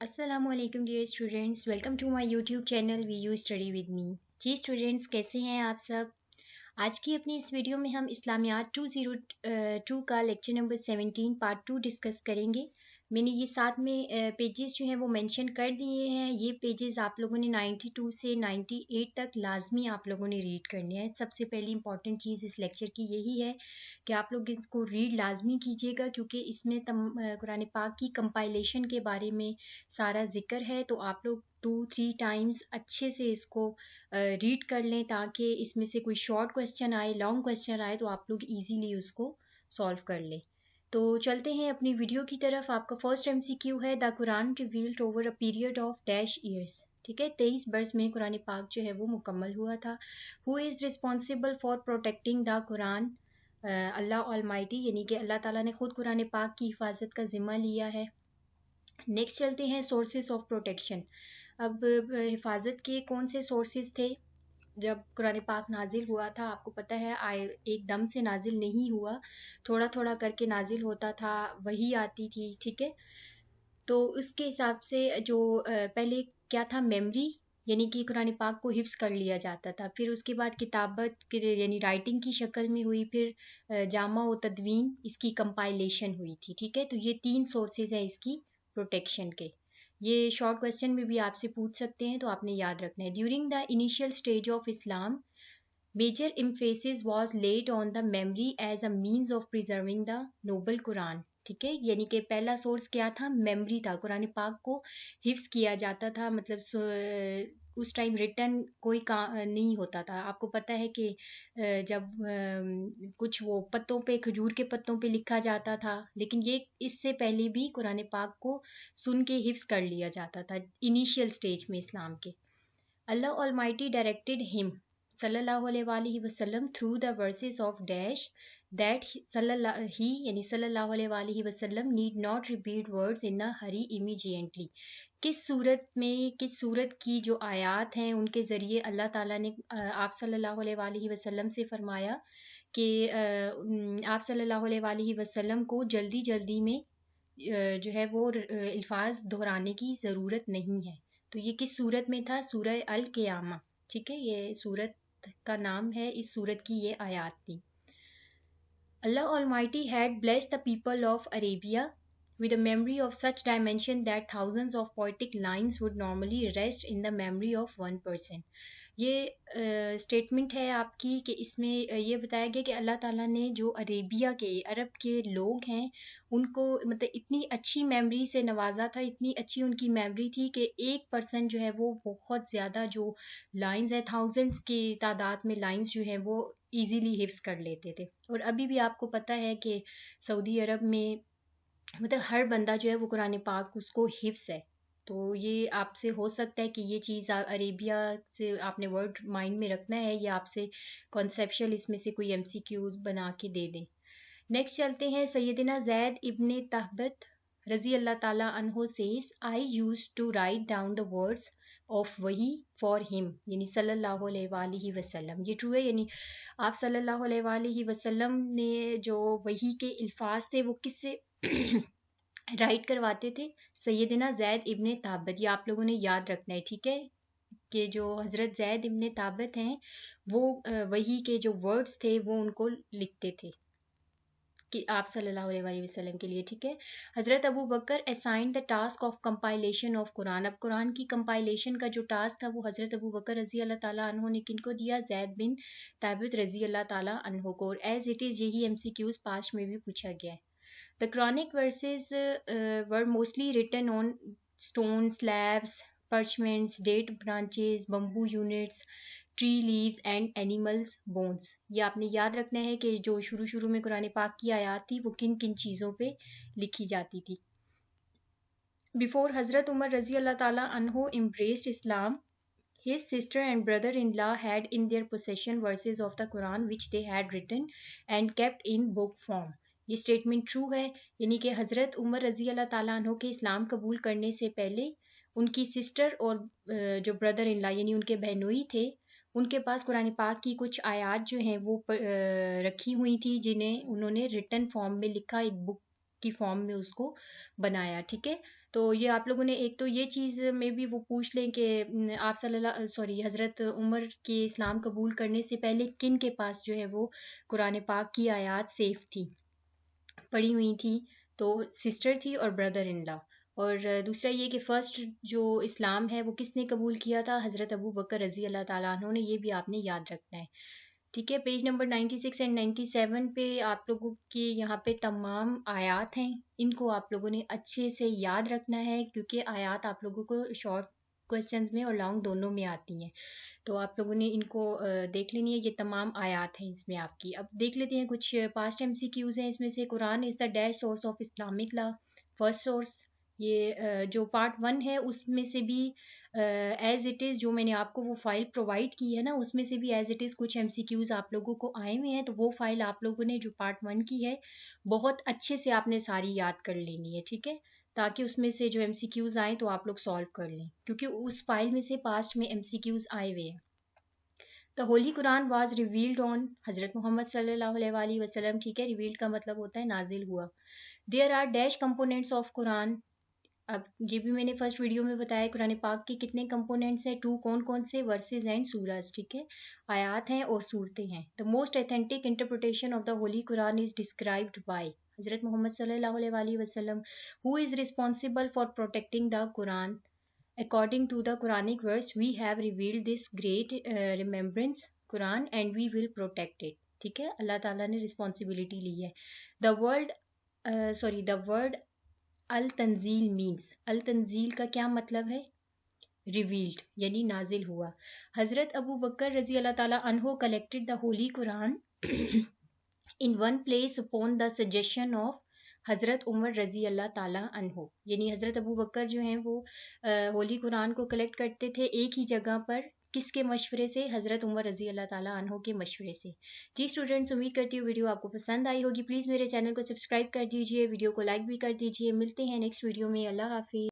अस्सलाम वालेकुम dear students, welcome to my YouTube channel V U study with me. जी students, कैसे हैं आप सब। आज की अपनी इस वीडियो में हम इस्लामियात 202 का लेक्चर नंबर 17 पार्ट 2 डिस्कस करेंगे। मैंने ये साथ में पेजेस जो हैं वो मेंशन कर दिए हैं। ये पेजेस आप लोगों ने 92 से 98 तक लाजमी आप लोगों ने रीड करने हैं। सबसे पहली इंपॉर्टेंट चीज़ इस लेक्चर की यही है कि आप लोग इसको रीड लाजमी कीजिएगा, क्योंकि इसमें कुरान पाक की कंपाइलेशन के बारे में सारा जिक्र है। तो आप लोग 2-3 टाइम्स अच्छे से इसको रीड कर लें, ताकि इसमें से कोई शॉर्ट क्वेश्चन आए, लॉन्ग क्वेश्चन आए तो आप लोग इजीली उसको सॉल्व कर लें। तो चलते हैं अपनी वीडियो की तरफ। आपका फर्स्ट एमसीक्यू है, the Quran revealed over a period of dash years. ठीक है, 23 बरस में कुरान पाक जो है वो मुकम्मल हुआ था। Who is responsible for protecting the Quran? Allah almighty, यानी कि अल्लाह ताला ने खुद कुरान पाक की हिफाजत का ज़िम्मा लिया है। नेक्स्ट चलते हैं सोर्सेज ऑफ प्रोटेक्शन। अब हिफाजत के कौन से सोर्सेज थे जब कुरान पाक नाजिल हुआ था? आपको पता है एकदम से नाजिल नहीं हुआ, थोड़ा थोड़ा करके नाजिल होता था, वही आती थी। ठीक है, तो उसके हिसाब से जो पहले क्या था, मेमोरी, यानी कि कुरान पाक को हिफ्स कर लिया जाता था। फिर उसके बाद किताबत यानी राइटिंग की शक्ल में हुई। फिर जामा व तदवीन, इसकी कंपाइलेशन हुई थी। ठीक है, तो ये 3 सोर्सेज हैं इसकी प्रोटेक्शन के। ये शॉर्ट क्वेश्चन में भी आपसे पूछ सकते हैं, तो आपने याद रखना है। During the initial stage of Islam, major emphasis was laid on the memory as a means of preserving the noble Quran। ठीक है, यानी कि पहला सोर्स क्या था? मेमोरी था। कुरान पाक को हिफ्स किया जाता था, मतलब उस टाइम रिटर्न कोई काम नहीं होता था। आपको पता है कि जब कुछ वो पत्तों पे, खजूर के पत्तों पे लिखा जाता था, लेकिन ये इससे पहले भी कुरान पाक को सुन के हिफ्स कर लिया जाता था इनिशियल स्टेज में इस्लाम के। Allah Almighty directed him sallallahu alaihi wasallam through the verses of dash that यानी sallallahu alaihi wasallam need not repeat words in a hurry immediately। किस सूरत में, किस सूरत की जो आयात हैं उनके ज़रिए अल्लाह ताला ने आप सल्लल्लाहु अलैहि वसल्लम से फरमाया कि आप सल्लल्लाहु अलैहि वसल्लम को जल्दी जल्दी में जो है वो अल्फाज दोहराने की ज़रूरत नहीं है। तो ये किस सूरत में था? सूरह अल क़ियामा। ठीक है, ये सूरत का नाम है, इस सूरत की ये आयात थी। Allah Almighty had blessed the people of Arabia with a memory of such dimension that thousands of poetic lines would normally rest in the memory of one person। ये स्टेटमेंट है आपकी कि इसमें ये बताया गया कि अल्लाह ताला ने जो अरेबिया के, अरब के लोग हैं, उनको मतलब इतनी अच्छी मेमोरी से नवाजा था, इतनी अच्छी उनकी मेमोरी थी कि एक पर्सन जो है वो बहुत ज़्यादा जो लाइंस है, थाउजेंड्स की तादाद में लाइंस जो है वो इजीली हिफ्स कर लेते थे। और अभी भी आपको पता है कि सऊदी अरब में मतलब हर बंदा जो है वो कुरान पाक उसको हिफ्स है। तो ये आपसे हो सकता है कि ये चीज़ अरेबिया से आपने वर्ड माइंड में रखना है, या आपसे कॉन्सेप्शुअल इसमें से कोई एमसीक्यूज बना के दे दें। नेक्स्ट चलते हैं, सैयदना ज़ैद इब्ने तहबत रज़ी अल्लाह ताला अन्हो says, I use to write down the words of वही फॉर हिम, यानी सल्लल्लाहु अलैहि वसल्लम। ये ट्रू है, यानी आप सल्लल्लाहु अलैहि वसल्लम ने जो वही के अल्फाज थे वो किससे राइट करवाते थे? सैयदना ज़ैद इब्ने ताबत। ये आप लोगों ने याद रखना है। ठीक है, कि जो हज़रत ज़ैद इब्ने ताबत हैं वो वही के जो वर्ड्स थे वो उनको लिखते थे कि आप सल्लल्लाहु अलैहि वसल्लम के लिए। ठीक है, हज़रत Abu Bakr assign the task of compilation of Quran. अब कुरान की कंपाइलेशन का जो टास्क था वो हज़रत अबू बकर रज़ी अल्लाह ताला अन्हो ने किनको दिया? ज़ैद बिन ताबित रज़ी अल्लाह ताला अन्हो को। और एज इट इज़ यही एमसीक्यूज पास्ट में भी पूछा गया है। The Quranic verses were mostly written on stone slabs, parchments, date branches, bamboo units, tree leaves and animals bones। ये आपने याद रखना है कि जो शुरू शुरू में कुरान पाक की आयत थी वो किन किन चीज़ों पे लिखी जाती थी। Before Hazrat Umar रज़ी अल्लाह ताला अन्हो embraced Islam, his sister and brother-in-law had in their possession verses of the Quran which they had written and kept in book form। ये स्टेटमेंट ट्रू है, यानी कि हज़रत उमर रज़ी अल्लाह ताला अन्हो के इस्लाम कबूल करने से पहले उनकी सिस्टर और जो ब्रदर इन लॉ यानी उनके बहनोई थे, उनके पास कुरान पाक की कुछ आयात जो हैं वो रखी हुई थी, जिन्हें उन्होंने रिटन फॉर्म में लिखा, एक बुक की फॉर्म में उसको बनाया। ठीक है, تو یہ آپ لوگوں نے ایک تو یہ چیز میں بھی وہ پوچھ لیں کہ آپ حضرت عمر کے اسلام قبول کرنے سے پہلے کن کے پاس جو ہے وہ قرآن پاک کی آیات سیف تھی، پڑھی ہوئی تھی. تو سسٹر تھی اور بردر ان لا. اور دوسرا یہ کہ فرسٹ جو اسلام ہے وہ کس نے قبول کیا تھا؟ حضرت ابو بکر رضی اللہ تعالیٰ عنہ نے. یہ بھی آپ نے یاد رکھنا ہے. ٹھیک ہے، پیج نمبر 96 اینڈ 97 پہ آپ لوگوں کی یہاں پہ تمام آیات ہیں. ان کو آپ لوگوں نے اچھے سے یاد رکھنا ہے کیونکہ آیات آپ لوگوں کو شارٹ کوسچنز میں اور لانگ دونوں میں آتی ہیں. تو آپ لوگوں نے ان کو دیکھ لینی ہے. یہ تمام آیات ہیں اس میں آپ کی. اب دیکھ لیتے ہیں کچھ پاسٹ ایم سی کیوز ہیں اس میں سے. Quran is the dash source of Islamic law. First source یہ جو پارٹ 1 ہے اس میں سے بھی ایز اٹ از جو میں نے آپ کو وہ فائل پرووائڈ کی ہے نا، اس میں سے بھی ایز اٹ از کچھ ایم سی کیوز آپ لوگوں کو آئے ہوئے ہیں. تو وہ فائل آپ لوگوں نے جو پارٹ 1 کی ہے بہت اچھے سے آپ نے ساری یاد کر لینی ہے. ٹھیک ہے، تاکہ اس میں سے جو ایم سی کیوز آئیں تو آپ لوگ سالو کر لیں، کیونکہ اس فائل میں سے پاسٹ میں ایم سی کیوز آئے ہوئے ہیں. The Holy Quran was revealed on حضرت محمد صلی اللہ علیہ وآلہ وسلم. ٹھیک ہے، revealed کا مطلب ہوتا ہے نازل ہوا. There are dash components of Quran. اب یہ بھی میں نے فرسٹ ویڈیو میں بتایا قرآن پاک کے کتنے کمپوننٹس ہیں. 2 کون کون سے؟ Verses and surahs. ٹھیک ہے، آیات ہیں اور صورتیں ہیں. The most authentic interpretation of the Holy Quran is described by حضرت محمد صلی اللہ علیہ وآلہ وسلم, who is responsible for protecting the Quran. According to the Quranic verse, we have revealed this great remembrance Quran and we will protect it. ٹھیک ہے، اللہ تعالیٰ نے responsibility لی ہے. The word التنزیل means. التنزیل کا کیا مطلب ہے؟ revealed یعنی نازل ہوا. حضرت ابو بکر رضی اللہ تعالیٰ عنہ collected the Holy Quran in one place upon the suggestion of حضرت عمر رضی اللہ تعالیٰ عنہ. یعنی حضرت ابو بکر جو ہیں وہ ہولی قرآن کو کلیکٹ کرتے تھے ایک ہی جگہ پر. کس کے مشورے سے؟ حضرت عمر رضی اللہ تعالیٰ عنہ کے مشورے سے. جی اسٹوڈینٹس، امید کرتی ہوں ویڈیو آپ کو پسند آئی ہوگی. پلیز میرے چینل کو سبسکرائب کر دیجئے، ویڈیو کو لائک بھی کر دیجئے. ملتے ہیں نیکسٹ ویڈیو میں. اللہ حافظ.